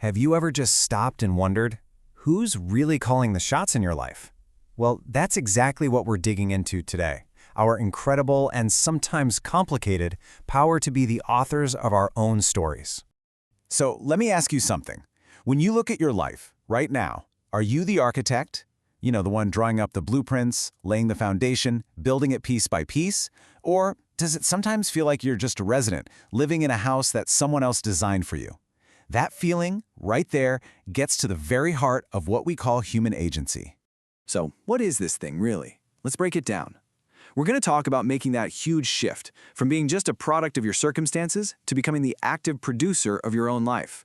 Have you ever just stopped and wondered, who's really calling the shots in your life? Well, that's exactly what we're digging into today. Our incredible and sometimes complicated power to be the authors of our own stories. So let me ask you something. When you look at your life right now, are you the architect? You know, the one drawing up the blueprints, laying the foundation, building it piece by piece? Or does it sometimes feel like you're just a resident, living in a house that someone else designed for you? That feeling, right there, gets to the very heart of what we call human agency. So, what is this thing, really? Let's break it down. We're going to talk about making that huge shift from being just a product of your circumstances to becoming the active producer of your own life.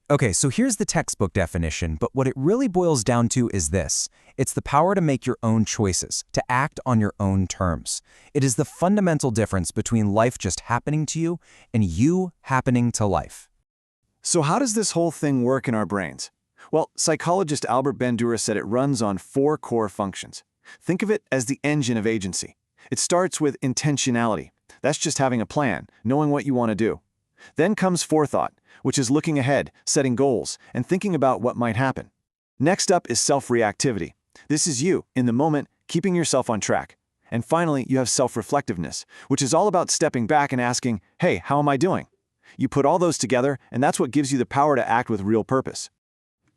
Okay, so here's the textbook definition, but what it really boils down to is this. It's the power to make your own choices, to act on your own terms. It is the fundamental difference between life just happening to you and you happening to life. So how does this whole thing work in our brains? Well, psychologist Albert Bandura said it runs on 4 core functions. Think of it as the engine of agency. It starts with intentionality. That's just having a plan, knowing what you want to do. Then comes forethought, which is looking ahead, setting goals, and thinking about what might happen. Next up is self-reactivity. This is you, in the moment, keeping yourself on track. And finally, you have self-reflectiveness, which is all about stepping back and asking, hey, how am I doing? You put all those together, and that's what gives you the power to act with real purpose.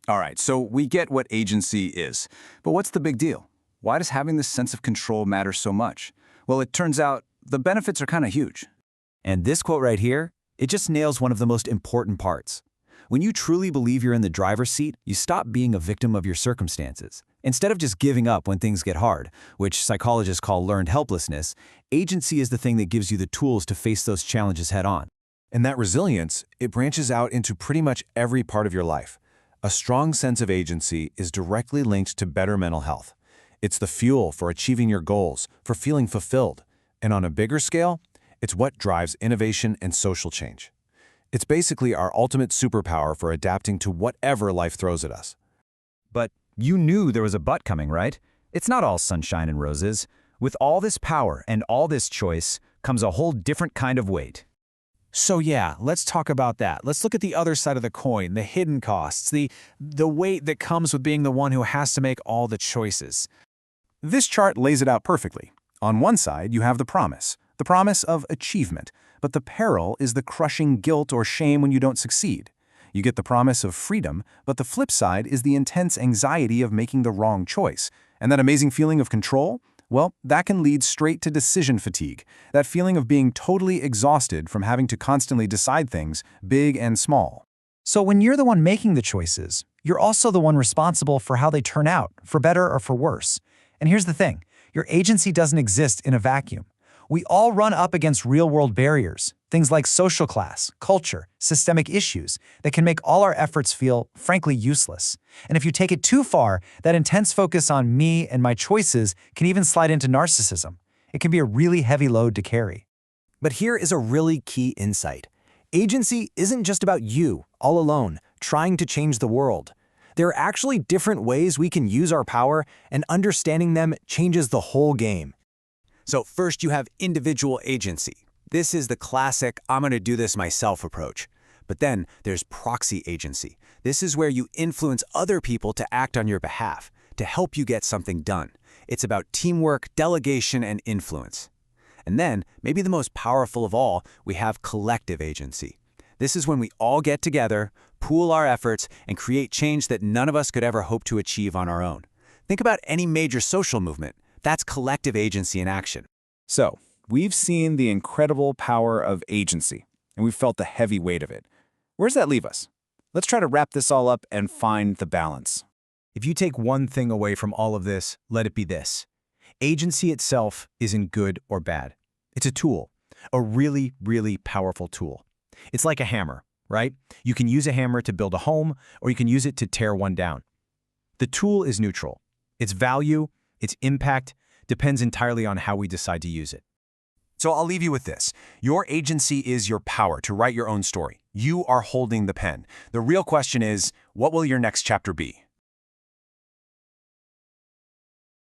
All right, so we get what agency is. But what's the big deal? Why does having this sense of control matter so much? Well, it turns out the benefits are kind of huge. And this quote right here, it just nails one of the most important parts. When you truly believe you're in the driver's seat, you stop being a victim of your circumstances. Instead of just giving up when things get hard, which psychologists call learned helplessness, agency is the thing that gives you the tools to face those challenges head on. And that resilience, it branches out into pretty much every part of your life. A strong sense of agency is directly linked to better mental health. It's the fuel for achieving your goals, for feeling fulfilled. And on a bigger scale, it's what drives innovation and social change. It's basically our ultimate superpower for adapting to whatever life throws at us. But you knew there was a but coming, right? It's not all sunshine and roses. With all this power and all this choice comes a whole different kind of weight. So yeah, let's talk about that. Let's look at the other side of the coin, the hidden costs, the weight that comes with being the one who has to make all the choices. This chart lays it out perfectly. On one side, you have the promise of achievement, but the peril is the crushing guilt or shame when you don't succeed. You get the promise of freedom, but the flip side is the intense anxiety of making the wrong choice. And that amazing feeling of control? Well, that can lead straight to decision fatigue, that feeling of being totally exhausted from having to constantly decide things, big and small. So when you're the one making the choices, you're also the one responsible for how they turn out, for better or for worse. And here's the thing, your agency doesn't exist in a vacuum. We all run up against real-world barriers, things like social class, culture, systemic issues that can make all our efforts feel, frankly, useless. And if you take it too far, that intense focus on me and my choices can even slide into narcissism. It can be a really heavy load to carry. But here is a really key insight. Agency isn't just about you, all alone, trying to change the world. There are actually different ways we can use our power, and understanding them changes the whole game. So first you have individual agency. This is the classic, I'm going to do this myself approach. But then there's proxy agency. This is where you influence other people to act on your behalf, to help you get something done. It's about teamwork, delegation, and influence. And then, maybe the most powerful of all, we have collective agency. This is when we all get together, pool our efforts, and create change that none of us could ever hope to achieve on our own. Think about any major social movement. That's collective agency in action. So, we've seen the incredible power of agency, and we've felt the heavy weight of it. Where does that leave us? Let's try to wrap this all up and find the balance. If you take one thing away from all of this, let it be this. Agency itself isn't good or bad. It's a tool, a really, really powerful tool. It's like a hammer, right? You can use a hammer to build a home, or you can use it to tear one down. The tool is neutral. Its value, its impact, depends entirely on how we decide to use it. So I'll leave you with this. Your agency is your power to write your own story. You are holding the pen. The real question is, what will your next chapter be?